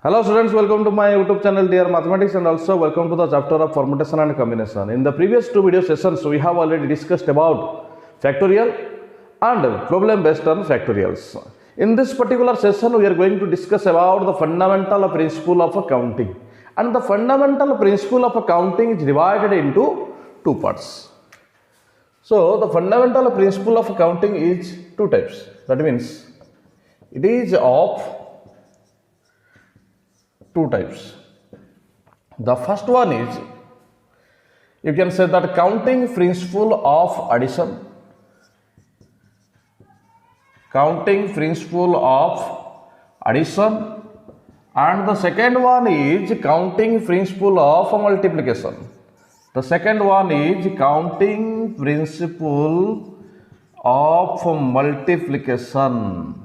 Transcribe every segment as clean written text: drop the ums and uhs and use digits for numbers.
Hello students, welcome to my YouTube channel Dear Mathematics and also welcome to the chapter of permutation and combination. In the previous two video sessions, we have already discussed about factorial and problem based on factorials. In this particular session, we are going to discuss about the fundamental principle of accounting. And the fundamental principle of accounting is divided into two parts. So, the fundamental principle of accounting is two types. That means, it is of two types. The first one is, you can say that counting principle of addition. Counting principle of addition. And the second one is counting principle of multiplication. The second one is counting principle of multiplication.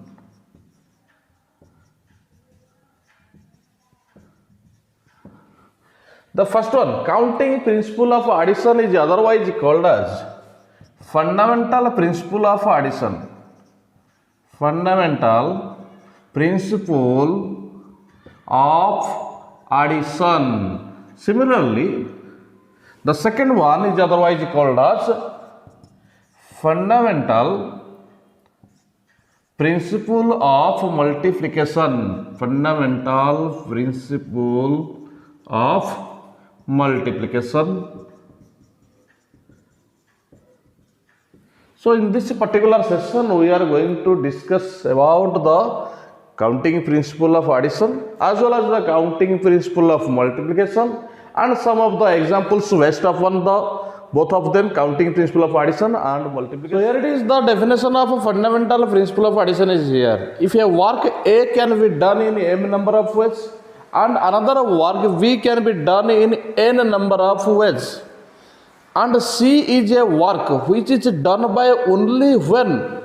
The first one, counting principle of addition, is otherwise called as fundamental principle of addition. Fundamental principle of addition. Similarly, the second one is otherwise called as fundamental principle of multiplication. Fundamental principle of multiplication. So in this particular session we are going to discuss about the counting principle of addition as well as the counting principle of multiplication and some of the examples based upon the both of them, counting principle of addition and multiplication. So here it is, the definition of a fundamental principle of addition is here. If a work A can be done in m number of ways and another work V can be done in n number of ways, and C is a work which is done by only when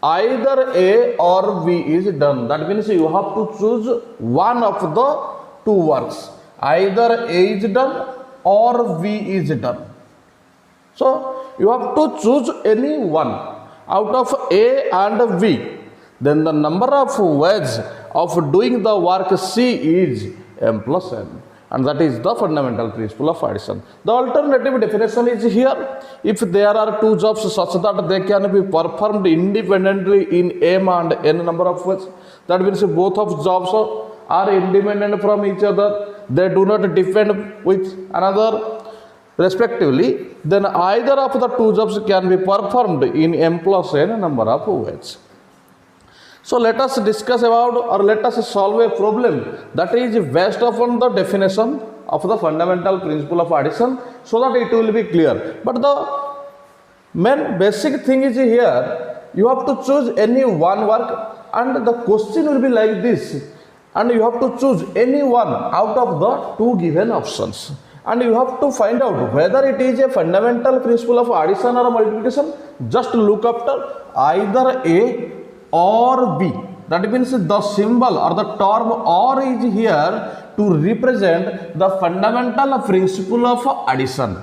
either A or V is done. That means you have to choose one of the two works. Either A is done or V is done. So you have to choose any one out of A and V. Then the number of ways of doing the work C is m plus n, and that is the fundamental principle of addition. The alternative definition is here. If there are two jobs such that they can be performed independently in m and n number of ways, that means both of jobs are independent from each other, they do not depend with another respectively, then either of the two jobs can be performed in m plus n number of ways. So let us discuss about, or let us solve a problem that is based upon the definition of the fundamental principle of addition, so that it will be clear. But the main basic thing is here, you have to choose any one work and the question will be like this, and you have to choose any one out of the two given options, and you have to find out whether it is a fundamental principle of addition or multiplication. Just look after either A or B. That means the symbol or the term or is here to represent the fundamental principle of addition.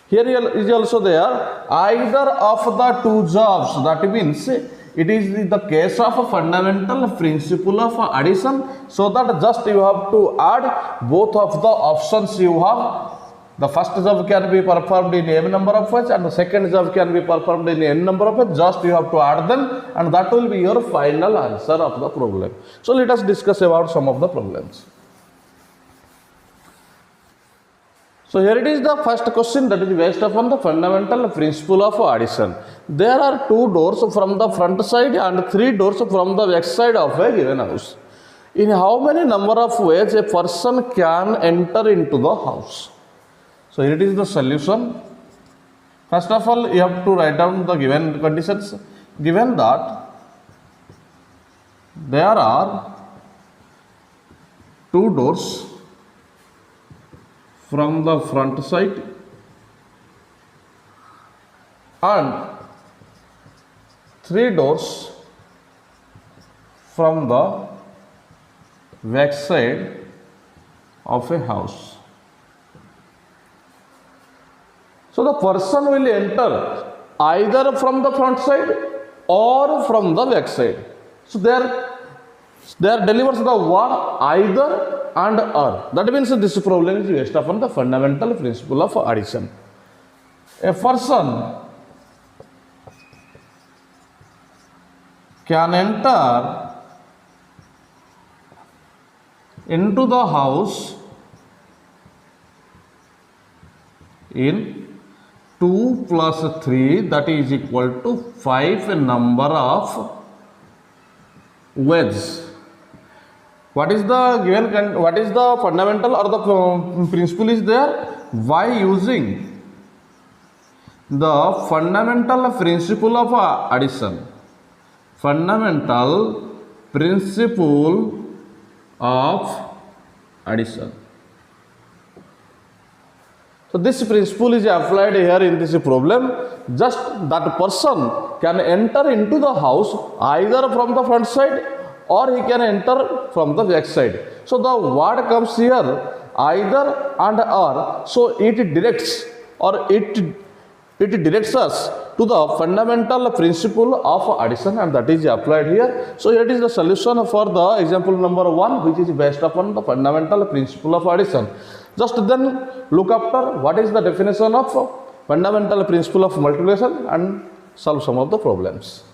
Here is also there either of the two jobs. That means it is the case of a fundamental principle of addition, so that just you have to add both of the options you have. The first job can be performed in m number of ways and the second job can be performed in n number of ways. Just you have to add them and that will be your final answer of the problem. So let us discuss about some of the problems. So here it is the first question that is based upon the fundamental principle of addition. There are two doors from the front side and three doors from the back side of a given house. In how many number of ways a person can enter into the house? So here it is the solution. First of all, you have to write down the given conditions. Given that there are two doors from the front side and three doors from the back side of a house. So the person will enter either from the front side or from the back side. So there There delivers the word either and or. That means this problem is based upon the fundamental principle of addition. A person can enter into the house in 2 plus 3, that is equal to 5 number of ways. What is the given? What is the fundamental or the principle is there? By using the fundamental principle of addition. Fundamental principle of addition. So this principle is applied here in this problem. Just that person can enter into the house either from the front side or he can enter from the back side. So the word comes here either and or. So it directs or it directs us to the fundamental principle of addition, and that is applied here. So here it is the solution for the example number 1, which is based upon the fundamental principle of addition. Just then look after what is the definition of fundamental principle of multiplication and solve some of the problems.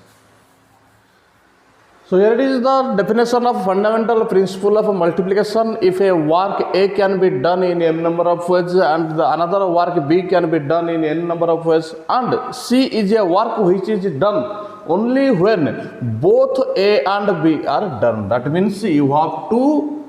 So here it is the definition of fundamental principle of multiplication. If a work A can be done in n number of ways and the another work B can be done in n number of ways, and C is a work which is done only when both A and B are done. That means you have to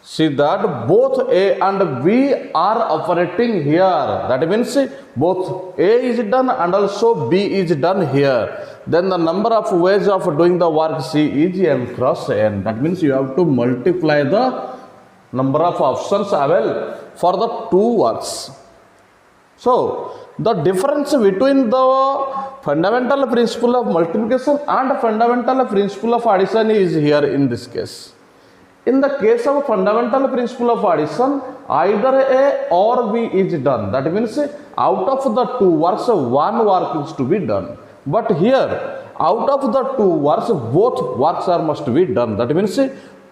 see that both A and B are operating here. That means both A is done and also B is done here. Then the number of ways of doing the work C is m cross n. That means you have to multiply the number of options available for the two works. So the difference between the fundamental principle of multiplication and fundamental principle of addition is here in this case. In the case of fundamental principle of addition, either A or B is done. That means out of the two works, one work is to be done. But here, out of the two works, both works are must be done. That means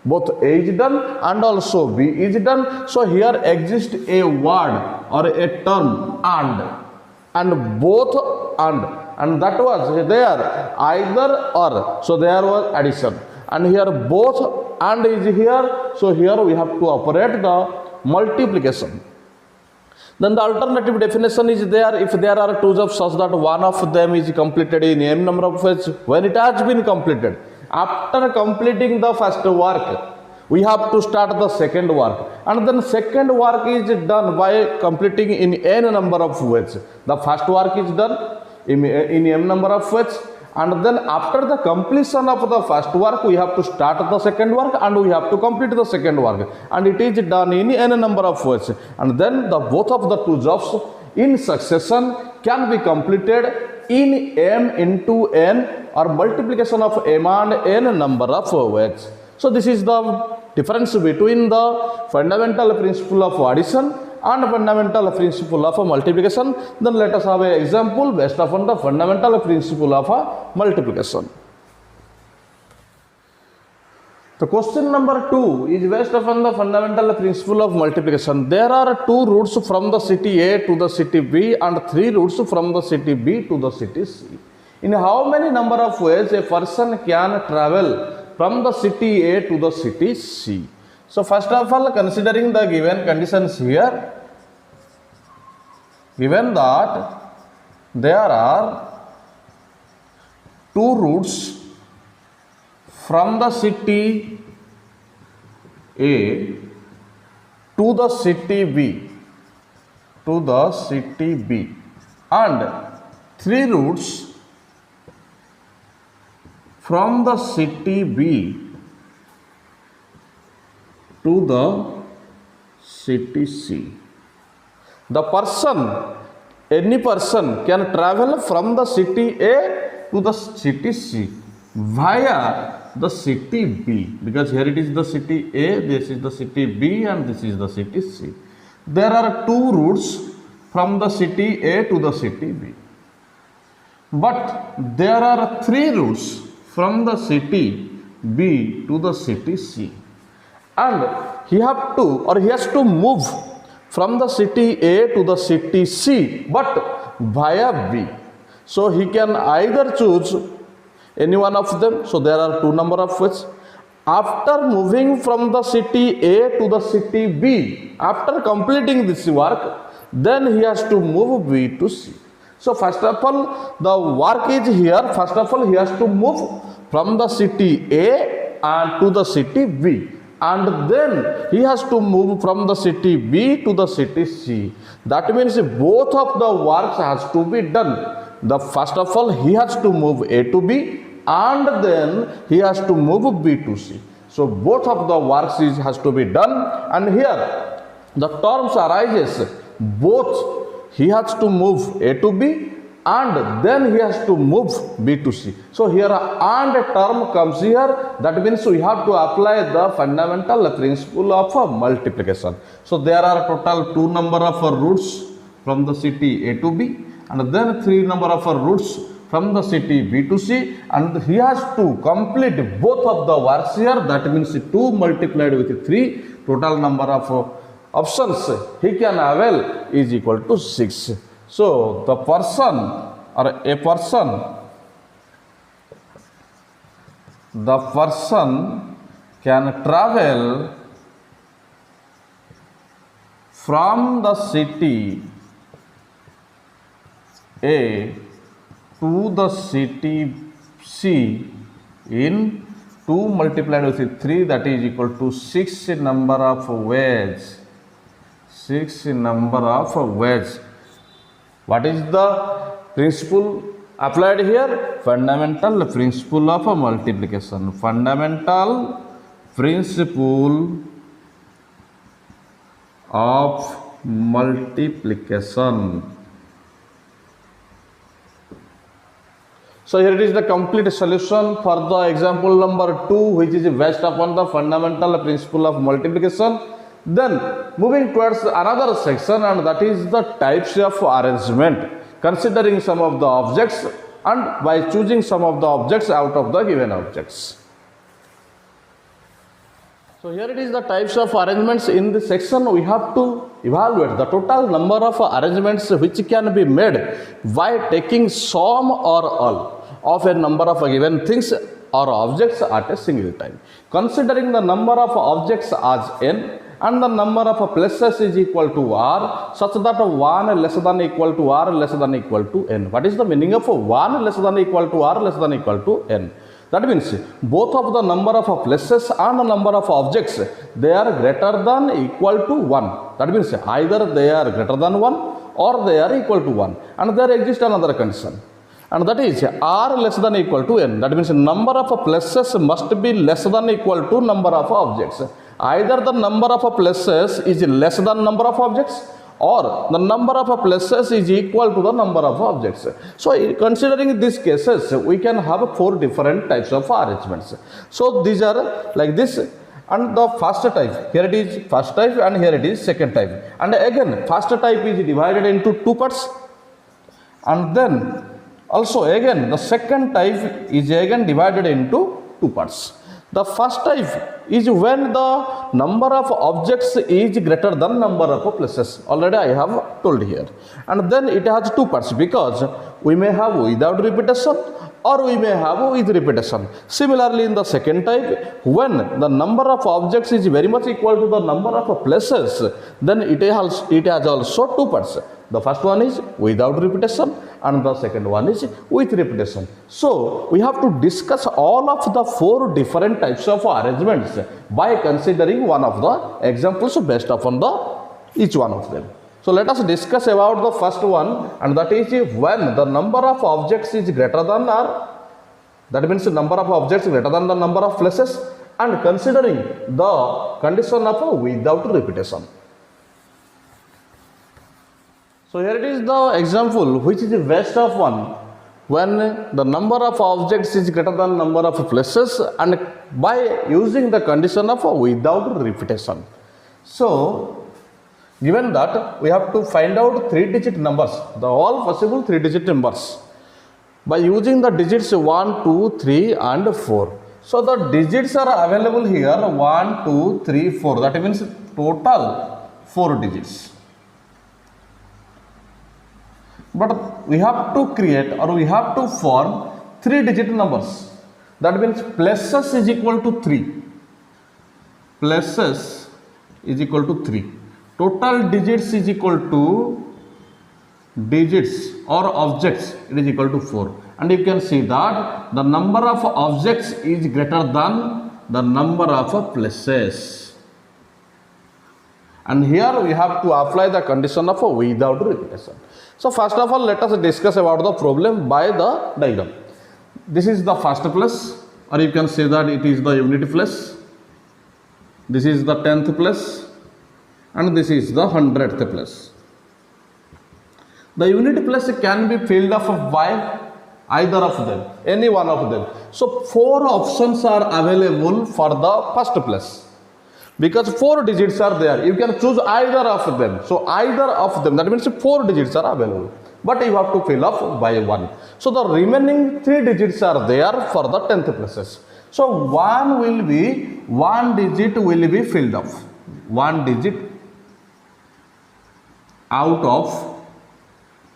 both A is done and also B is done. So here exists a word or a term and both and that was there either or. So there was addition. And here both and is here, so here we have to operate the multiplication. Then the alternative definition is there if there are two jobs such that one of them is completed in m number of ways. When it has been completed, after completing the first work, we have to start the second work, and then second work is done by completing in n number of ways. The first work is done in m number of ways, and then after the completion of the first work, we have to start the second work and we have to complete the second work, and it is done in n number of ways, and then the both of the two jobs in succession can be completed in m into n or multiplication of m and n number of ways. So this is the difference between the fundamental principle of addition and fundamental principle of multiplication. Then let us have an example based upon the fundamental principle of multiplication. The question number 2 is based upon the fundamental principle of multiplication. There are two routes from the city A to the city B and three routes from the city B to the city C. In how many number of ways a person can travel from the city A to the city C? So first of all, considering the given conditions here, given that there are two routes from the city A to the city B, and three routes from the city B to the city C. The person, any person can travel from the city A to the city C via the city B, because here it is the city A, this is the city B, and this is the city C. There are two routes from the city A to the city B, but there are three routes from the city B to the city C. And he has to move from the city A to the city C, but via B. So he can either choose any one of them. So there are two number of ways. After moving from the city A to the city B, after completing this work, then he has to move B to C. So first of all, the work is here. First of all, he has to move from the city A and to the city B. And then he has to move from the city B to the city C. That means both of the works has to be done. The first of all, he has to move A to B, and then he has to move B to C. So both of the works has to be done, and here the terms arises both he has to move A to B and then he has to move B to C. So here and term comes here, that means we have to apply the fundamental principle of multiplication. So there are total 2 number of routes from the city A to B, and then 3 number of routes from the city B to C, and he has to complete both of the works here. That means 2 multiplied with 3, total number of options he can avail is equal to 6. So the person or a person, the person can travel from the city A to the city C in 2 multiplied with 3, that is equal to 6 number of ways. 6 number of ways. What is the principle applied here? Fundamental principle of multiplication. Fundamental principle of multiplication. So here it is the complete solution for the example number 2, which is based upon the fundamental principle of multiplication. Then moving towards another section, and that is the types of arrangement, considering some of the objects and by choosing some of the objects out of the given objects. So here it is the types of arrangements. In this section we have to evaluate the total number of arrangements which can be made by taking sum or all of a number of given things or objects at a single time. Considering the number of objects as n and the number of places is equal to r, such that 1 less than equal to r less than equal to n. What is the meaning of 1 less than equal to r less than equal to n? That means both of the number of places and the number of objects, they are greater than equal to 1. That means either they are greater than 1 or they are equal to 1. And there exists another condition, and that is r less than equal to n. That means number of places must be less than equal to number of objects. Either the number of places is less than number of objects, or the number of places is equal to the number of objects. So considering these cases, we can have 4 different types of arrangements. So these are like this. And the first type, here it is first type and here it is second type. And again first type is divided into 2 parts, and then also again the second type is again divided into 2 parts. The first type is when the number of objects is greater than number of places. Already I have told here. And then it has 2 parts, because we may have without repetition or we may have with repetition. Similarly, in the second type, when the number of objects is very much equal to the number of places, then it has also 2 parts. The first one is without repetition and the second one is with repetition. So we have to discuss all of the 4 different types of arrangements by considering one of the examples based upon each one of them. So let us discuss about the first one, and that is when the number of objects is greater than r, that means the number of objects greater than the number of places, and considering the condition of without repetition. So here it is the example which is the best of one, when the number of objects is greater than number of places and by using the condition of without repetition. So given that, we have to find out 3-digit numbers, the all possible 3-digit numbers by using the digits 1, 2, 3 and 4. So the digits are available here 1, 2, 3, 4. That means total 4 digits. But we have to create or we have to form 3-digit numbers. That means places is equal to 3. Places is equal to 3. Total digits is equal to digits or objects, it is equal to 4. And you can see that the number of objects is greater than the number of places. And here we have to apply the condition of without repetition. So first of all, let us discuss about the problem by the diagram. This is the first place, or you can say that it is the unit place. This is the 10th place, and this is the 100th place. The unit place can be filled up by either of them, any one of them. So 4 options are available for the first place. Because 4 digits are there, you can choose either of them. So either of them, that means 4 digits are available. But you have to fill up by 1. So the remaining 3 digits are there for the 10th places. So one digit will be filled up. 1 digit out of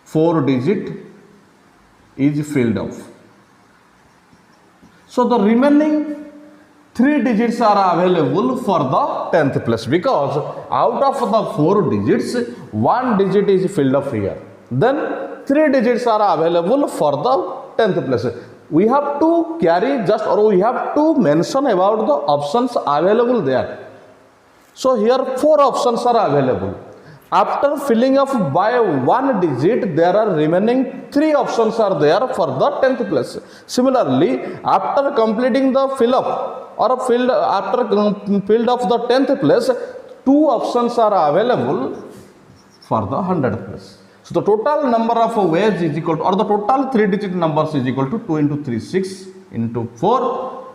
4 digit is filled up. So the remaining 3 digits are available for the 10th place, because out of the 4 digits, 1 digit is filled up here. Then 3 digits are available for the 10th place. We have to carry just, or we have to mention about the options available there. So here 4 options are available. After filling up by 1 digit, there are remaining 3 options are there for the 10th place. Similarly, after completing the fill up or filled up the 10th place, 2 options are available for the 100th place. So the total number of ways is equal to, or the total 3-digit numbers is equal to 2 into 3, 6 into 4,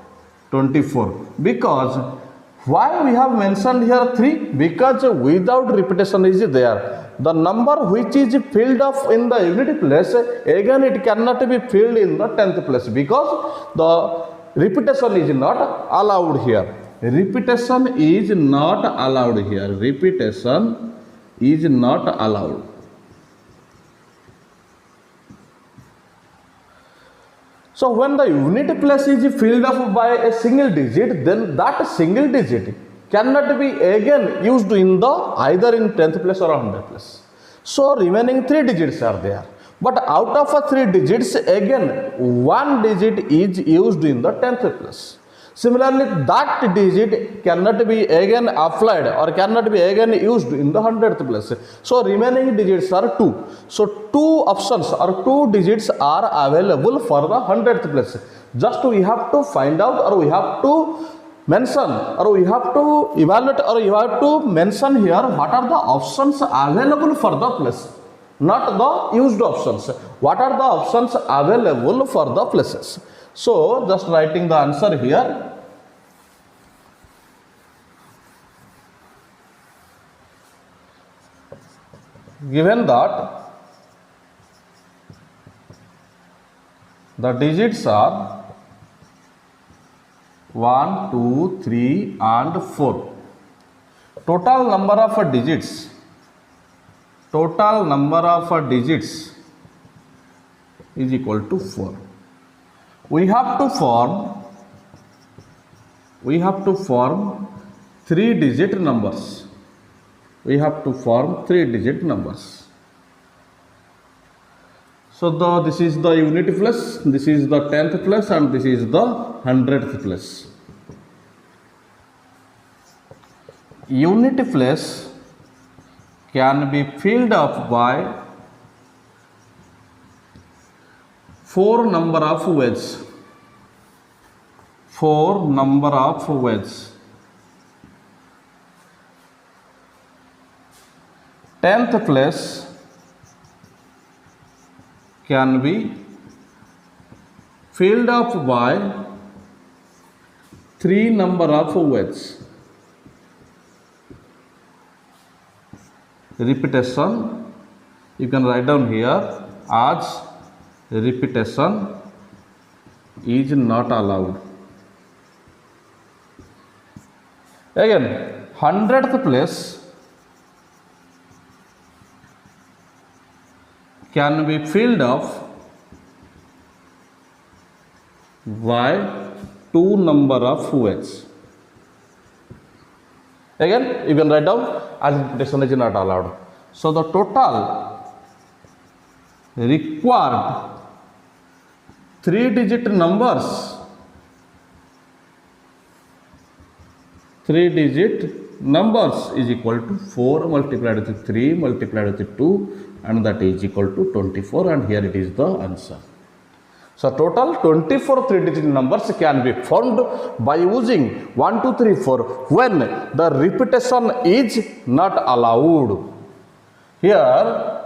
24. Because why we have mentioned here 3? Because without repetition is there. The number which is filled up in the unit place, again it cannot be filled in the 10th place, because the repetition is not allowed here. Repetition is not allowed here. Repetition is not allowed. So when the unit place is filled up by a single digit, then that single digit cannot be again used in the either in 10th place or 100th place. So remaining 3 digits are there. But out of 3 digits, again 1 digit is used in the 10th place. Similarly, that digit cannot be again applied or cannot be again used in the 100th place. So remaining digits are 2. So 2 options or 2 digits are available for the 100th place. Just we have to find out, or we have to mention, or we have to evaluate, or you have to mention here what are the options available for the place, not the used options. What are the options available for the places? So just writing the answer here. Given that the digits are 1, 2, 3 and 4. Total number of digits is equal to 4. We have to form 3-digit numbers. So this is the unit place, this is the 10th place, and this is the 100th place. Unit place can be filled up by 4 number of ways. 10th place can be filled up by 3 number of ways. Repetition, you can write down here as repetition is not allowed. Again, 100th place can be filled up by two number of ways. Again, you can write down as repetition is not allowed. So the total required 3-digit numbers, 3-digit numbers is equal to 4 multiplied with 3 multiplied with 2, and that is equal to 24, and here it is the answer. So total 24 3-digit numbers can be found by using 1, 2, 3, 4 when the repetition is not allowed. Here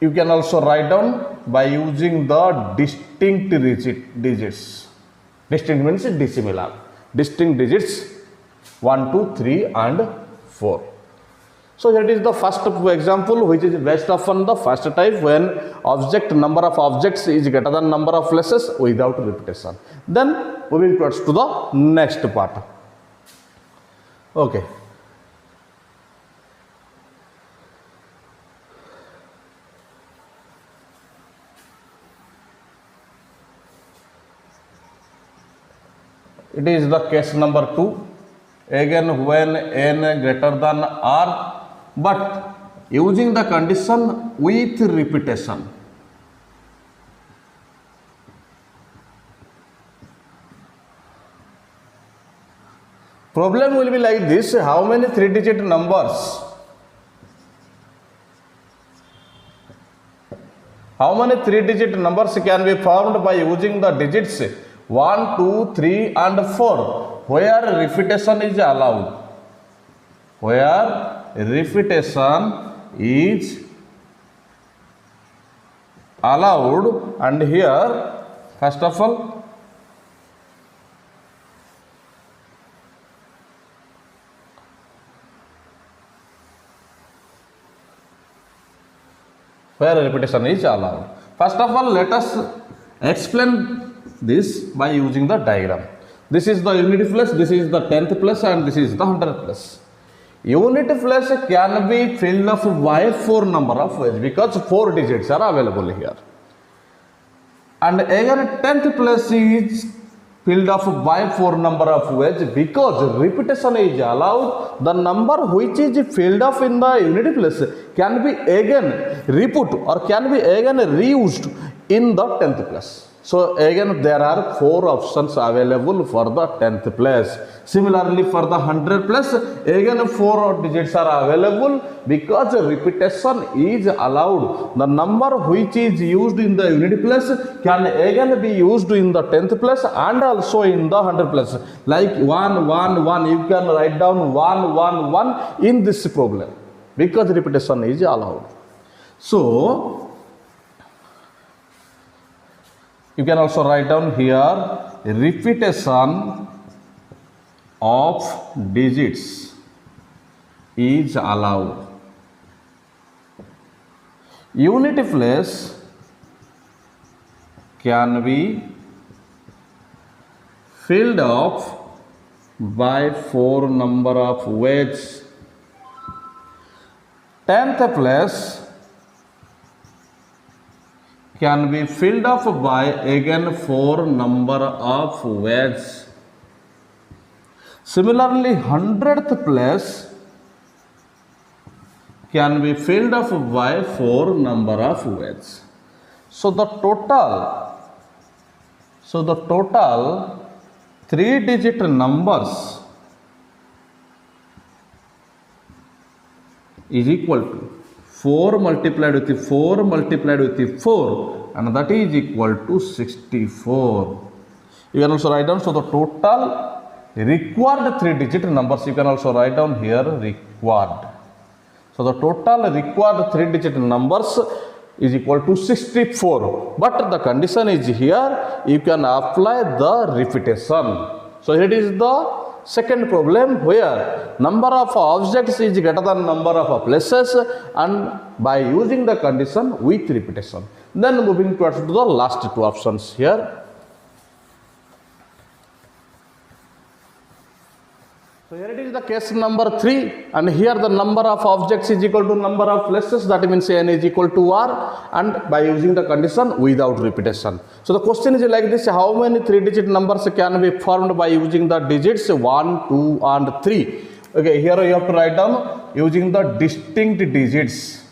you can also write down by using the distinct digits. Distinct means dissimilar. Distinct digits 1, 2, 3 and 4. So here it is the first example, which is based upon the first type when number of objects is greater than number of places without repetition. Then moving towards to the next part. Okay. It is the case number 2. Again, when n greater than r, but using the condition with repetition. Problem will be like this: how many 3-digit numbers? How many 3-digit numbers can be formed by using the digits 1, 2, 3 and 4 where repetition is allowed? Where repetition is allowed, and here first of all where repetition is allowed. First of all, let us explain this by using the diagram. This is the unity place, this is the 10th place, and this is the 100th place. Unity place can be filled up by 4 number of ways because 4 digits are available here. And again 10th place is filled up by 4 number of ways because repetition is allowed. The number which is filled up in the unity place can be again reput or can be again reused in the 10th place. So again there are 4 options available for the 10th place. Similarly for the 100th place, again 4 digits are available because repetition is allowed. The number which is used in the unity place can again be used in the 10th place and also in the 100th place. Like 1, 1, 1, you can write down 1, 1, 1 in this problem because repetition is allowed. So you can also write down here repetition of digits is allowed. Unity place can be filled up by 4 number of ways. 10th place can be filled up by again 4 number of ways. Similarly, 100th place can be filled up by 4 number of ways. So the total 3-digit numbers is equal to 4 multiplied with 4 multiplied with 4, and that is equal to 64. You can also write down, so the total required 3-digit numbers, you can also write down here required. So the total required 3-digit numbers is equal to 64. But the condition is here, you can apply the repetition. So here it is the second problem where number of objects is greater than number of places, and by using the condition with repetition. Then moving towards to the last 2 options here. So here it is the case number 3, and here the number of objects is equal to number of places, that means n is equal to r, and by using the condition without repetition. So the question is like this: how many 3-digit numbers can be formed by using the digits 1, 2 and 3? Okay, here you have to write down using the distinct digits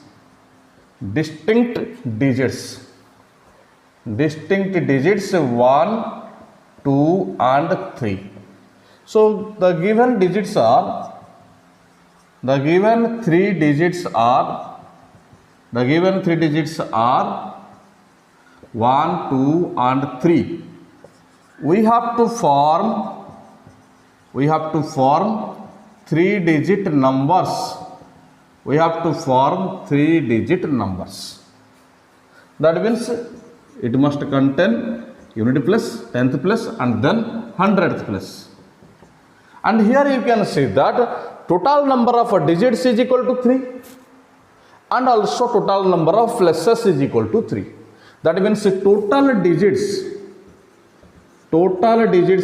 1, 2 and 3. So the given digits are, the given three digits are 1, 2 and 3. We have to form 3-digit numbers. We have to form 3-digit numbers. That means it must contain unity place, 10th place and then 100th place. And here you can see that total number of digits is equal to 3, and also total number of places is equal to 3. That means total digits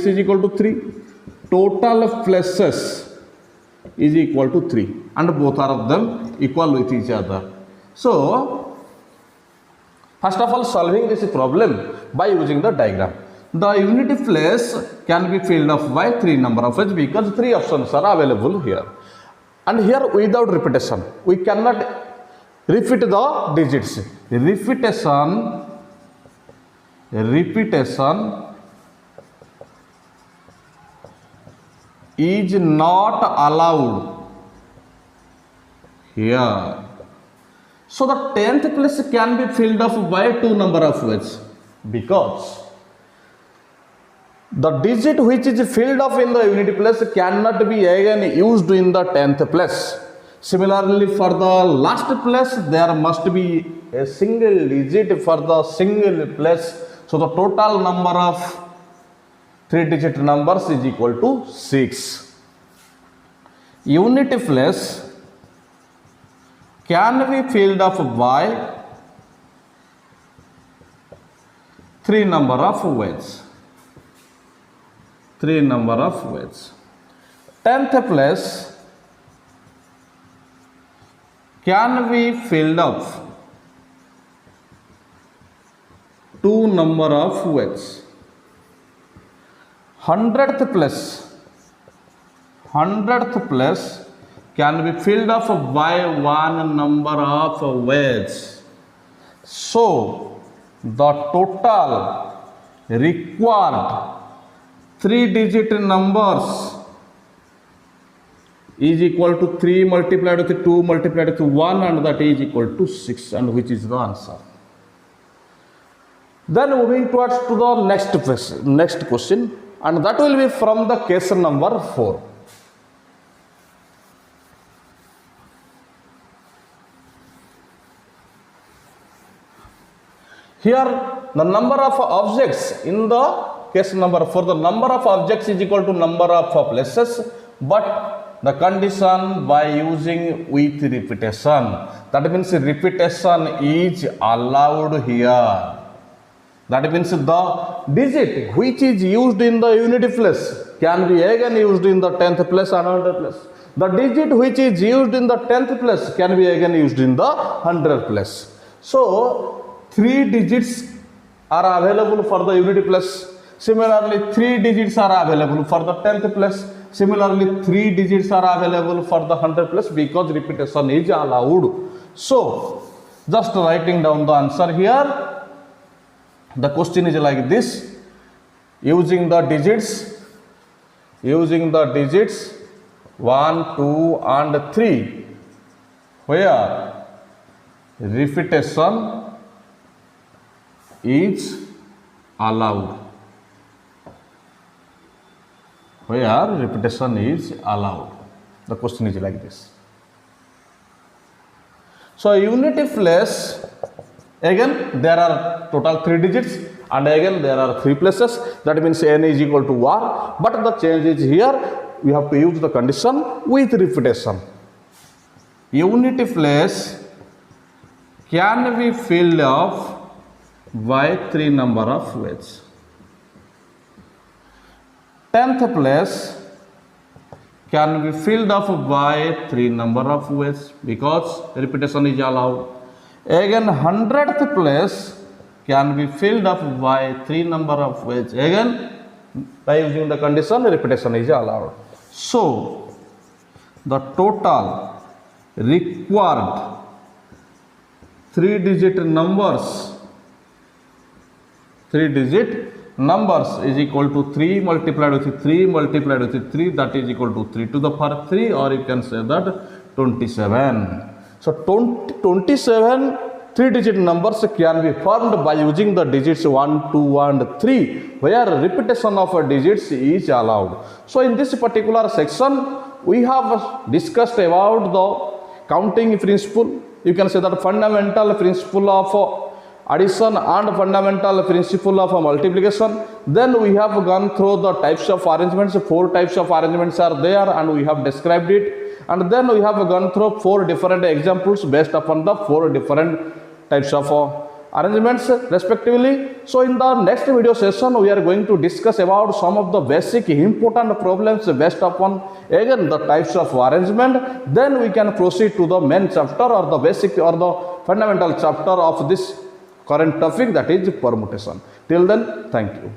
is equal to 3, total places is equal to 3, and both are of them equal with each other. So first of all, solving this problem by using the diagram. The unity place can be filled up by 3 number of edges, because 3 options are available here. And here without repetition, we cannot repeat the digits. Repetition is not allowed here. So the 10th place can be filled up by 2 number of ways, because the digit which is filled up in the unity place cannot be again used in the 10th place. Similarly, for the last place, there must be a single digit for the single place. So the total number of 3-digit numbers is equal to 6. Unity place can be filled up by 3 number of ways. 10th place can be filled up 2 number of ways. 100th place can be filled up by 1 number of ways. So the total required 3-digit numbers is equal to 3 multiplied with 2 multiplied with 1, and that is equal to 6, and which is the answer. Then moving towards to the next question, and that will be from the case number 4. Here the number of objects in the case number 4, the number of objects is equal to number of places, but the condition by using with repetition. That means repetition is allowed here. That means the digit which is used in the unity place can be again used in the 10th place and 100th place. The digit which is used in the 10th place can be again used in the 100th place. So 3 digits are available for the unity place. Similarly, 3 digits are available for the 10th place. Similarly, 3 digits are available for the 100th place, because repetition is allowed. So just writing down the answer here. The question is like this: using the digits 1, 2 and 3, where repetition is allowed. The question is like this. So unity place, again there are total 3 digits, and again there are 3 places. That means n is equal to r, but the change is here we have to use the condition with repetition. Unity place can be filled up by 3 number of ways. 10th place can be filled up by 3 number of ways because repetition is allowed. Again 100th place can be filled up by 3 number of ways. Again by using the condition repetition is allowed. So the total required 3-digit numbers is equal to 3 multiplied with 3 multiplied with 3, that is equal to 3 to the power 3, or you can say that 27. So 27 3-digit numbers can be formed by using the digits 1, 2 and 3, where repetition of digits is allowed. So in this particular section we have discussed about the counting principle. You can say that fundamental principle of addition and fundamental principle of multiplication. Then we have gone through the types of arrangements. 4 types of arrangements are there and we have described it. And then we have gone through 4 different examples based upon the 4 different types of arrangements respectively. So in the next video session we are going to discuss about some of the basic important problems based upon again the types of arrangement. Then we can proceed to the main chapter or the basic or the fundamental chapter of this current topic, that is permutation. Till then, thank you.